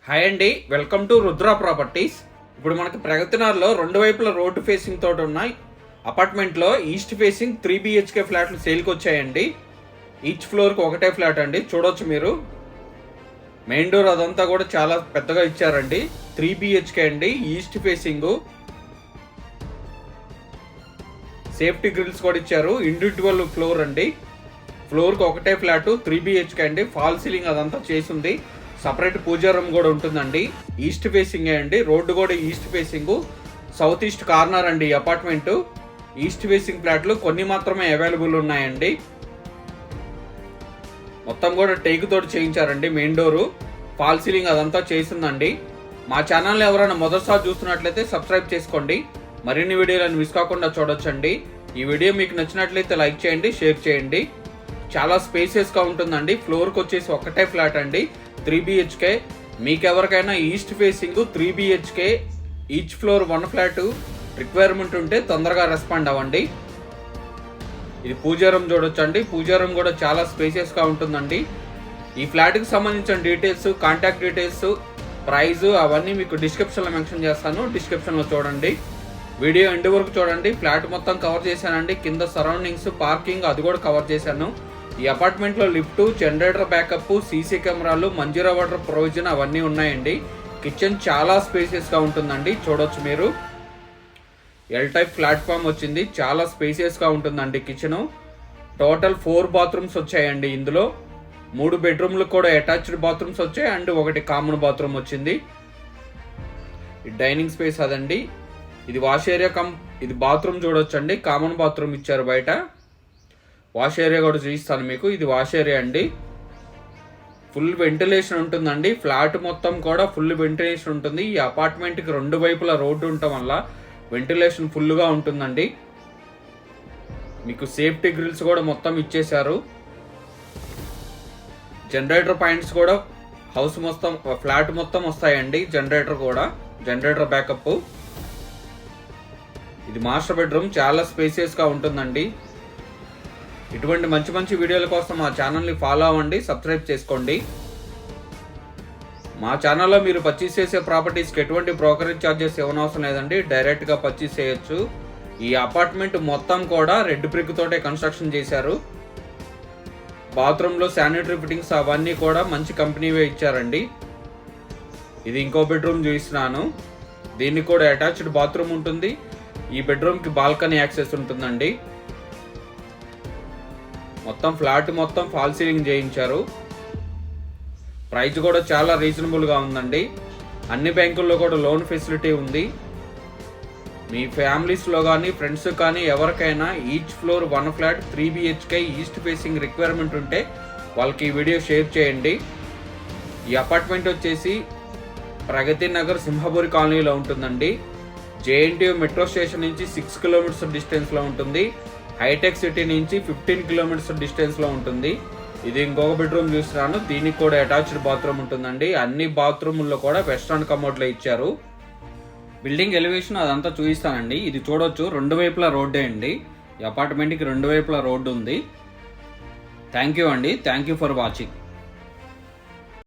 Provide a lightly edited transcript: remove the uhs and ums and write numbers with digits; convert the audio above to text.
Hi అండి, welcome to Rudra properties. ఇప్పుడు మనకి ప్రగతినగర్లో రెండు వైపుల రోడ్డు ఫేసింగ్ తోటి ఉన్నాయి అపార్ట్మెంట్లో ఈస్ట్ ఫేసింగ్ 3 BHK ఫ్లాట్లు సేల్కి వచ్చాయండి. ఈచ్ ఫ్లోర్కి ఒకటే ఫ్లాట్ అండి, చూడొచ్చు మీరు. మెయిన్ డోర్ అదంతా కూడా చాలా పెద్దగా ఇచ్చారండి. 3 BHK అండి, ఈస్ట్ ఫేసింగ్. సేఫ్టీ గ్రిల్స్ కూడా ఇచ్చారు. ఇండివిజువల్ ఫ్లోర్ అండి, ఫ్లోర్కి ఒకటే ఫ్లాట్ 3 BHK అండి. ఫాల్ సీలింగ్ అదంతా చేసింది. సపరేట్ పూజా రూమ్ కూడా ఉంటుందండి. ఈస్ట్ ఫేసింగ్ అండి, రోడ్డు కూడా east facing. South east corner అండి ఈ అపార్ట్మెంట్. ఈస్ట్ ఫేసింగ్ ఫ్లాట్లు కొన్ని మాత్రమే అవైలబుల్ ఉన్నాయండి. మొత్తం కూడా టేక్ తోటి చేయించారండి. మెయిన్ డోరు, ఫాల్ సీలింగ్ అదంతా చేసిందండి. మా ఛానల్ని ఎవరైనా మొదటిసారి చూస్తున్నట్లయితే సబ్స్క్రైబ్ చేసుకోండి. మరిన్ని వీడియోలను మిస్ కాకుండా చూడొచ్చండి. ఈ వీడియో మీకు నచ్చినట్లయితే లైక్ చేయండి, షేర్ చేయండి. చాలా స్పేసియస్గా ఉంటుందండి. ఫ్లోర్కి వచ్చేసి ఒకటే ఫ్లాట్ అండి, 3 BHK. మీకు ఎవరికైనా east facing 3 BHK each floor 1 flat requirement ఉంటే తొందరగా రెస్పాండ్ అవ్వండి. ఇది పూజా రూమ్ చూడొచ్చండి. పూజా రూమ్ కూడా చాలా స్పేసియస్గా ఉంటుందండి. ఈ ఫ్లాట్కి సంబంధించిన డీటెయిల్స్, కాంటాక్ట్ డీటెయిల్స్, ప్రైస్ అవన్నీ మీకు డిస్క్రిప్షన్లో మెన్షన్ చేస్తాను. డిస్క్రిప్షన్లో చూడండి. వీడియో ఎండ్ వరకు చూడండి. ఫ్లాట్ మొత్తం కవర్ చేశానండి. కింద సరౌండింగ్స్, పార్కింగ్ అది కూడా కవర్ చేశాను. ఈ అపార్ట్మెంట్లో లిఫ్ట్, జనరేటర్ బ్యాకప్, సీసీ కెమెరాలు, మంజీరా వాటర్ ప్రొవిజన్ అవన్నీ ఉన్నాయండి. కిచెన్ చాలా స్పేసియస్గా ఉంటుందండి, చూడొచ్చు మీరు. ఎల్ టైప్ ప్లాట్ఫామ్ వచ్చింది, చాలా స్పేసియస్గా ఉంటుందండి కిచెన్. టోటల్ 4 బాత్రూమ్స్ వచ్చాయండి. ఇందులో 3 బెడ్రూమ్లు కూడా అటాచ్డ్ బాత్రూమ్స్ వచ్చాయి అండ్ 1 కామన్ బాత్రూమ్ వచ్చింది. డైనింగ్ స్పేస్ అదండి. ఇది వాష్ ఏరియా ఇది బాత్రూమ్ చూడొచ్చండి. కామన్ బాత్రూమ్ ఇచ్చారు బయట. వాష్ ఏరియా కూడా చూపిస్తాను మీకు. ఇది వాష్ ఏరియా అండి. ఫుల్ వెంటిలేషన్ ఉంటుందండి. ఫ్లాట్ మొత్తం కూడా ఫుల్ వెంటిలేషన్ ఉంటుంది. ఈ అపార్ట్మెంట్కి 2 వైపులా రోడ్డు ఉండటం వల్ల వెంటిలేషన్ ఫుల్గా ఉంటుందండి. మీకు సేఫ్టీ గ్రిల్స్ కూడా మొత్తం ఇచ్చేశారు. జనరేటర్ పాయింట్స్ కూడా హౌస్ మొత్తం, ఫ్లాట్ మొత్తం వస్తాయండి. జనరేటర్ కూడా, జనరేటర్ బ్యాకప్. ఇది మాస్టర్ బెడ్రూమ్, చాలా స్పేసియస్గా ఉంటుందండి. ఇటువంటి మంచి మంచి వీడియోల కోసం మా ఛానల్ని ఫాలో అవ్వండి, సబ్స్క్రైబ్ చేసుకోండి. మా ఛానల్లో మీరు పర్చేస్ చేసే ప్రాపర్టీస్కి ఎటువంటి బ్రోకరేజ్ ఛార్జెస్ ఇవ్వనవసరం లేదండి, డైరెక్ట్గా పర్చేస్ చేయొచ్చు. ఈ అపార్ట్మెంట్ మొత్తం కూడా రెడ్ బ్రిక్ తోటే కన్స్ట్రక్షన్ చేశారు. బాత్రూంలో శానిటరీ ఫిట్టింగ్స్ అవన్నీ కూడా మంచి కంపెనీవే ఇచ్చారండి. ఇది ఇంకో బెడ్రూమ్ చూపిస్తున్నాను. దీనికి కూడా అటాచ్డ్ బాత్రూమ్ ఉంటుంది. ఈ బెడ్రూమ్కి బాల్కనీ యాక్సెస్ ఉంటుందండి. మొత్తం ఫ్లాట్ మొత్తం ఫాల్ సీలింగ్ చేయించారు. ప్రైస్ కూడా చాలా రీజనబుల్గా ఉందండి. అన్ని బ్యాంకుల్లో కూడా లోన్ ఫెసిలిటీ ఉంది. మీ ఫ్యామిలీస్లో కానీ ఫ్రెండ్స్ కానీ ఎవరికైనా each floor 1 flat 3 BHK east facing requirement ఉంటే వాళ్ళకి ఈ వీడియో షేర్ చేయండి. ఈ అపార్ట్మెంట్ వచ్చేసి ప్రగతి నగర్ సింహపురి కాలనీలో ఉంటుందండి. JNTU మెట్రో స్టేషన్ నుంచి 6 కిలోమీటర్స్ డిస్టెన్స్లో ఉంటుంది. హైటెక్ సిటీ నుంచి 15 కిలోమీటర్స్ డిస్టెన్స్లో ఉంటుంది. ఇది ఇంకొక బెడ్రూమ్ చూస్తున్నాను. దీనికి కూడా అటాచ్డ్ బాత్రూమ్ ఉంటుందండి. అన్ని బాత్రూముల్లో కూడా వెస్ట్రన్ కమోడ్లో ఇచ్చారు. బిల్డింగ్ ఎలివేషన్ అదంతా చూపిస్తానండి. ఇది చూడొచ్చు, 2 వైపులా రోడ్డే అండి. ఈ అపార్ట్మెంట్కి 2 వైపులా రోడ్డు ఉంది. థ్యాంక్ యూ అండి, థ్యాంక్ యూ ఫర్ వాచింగ్.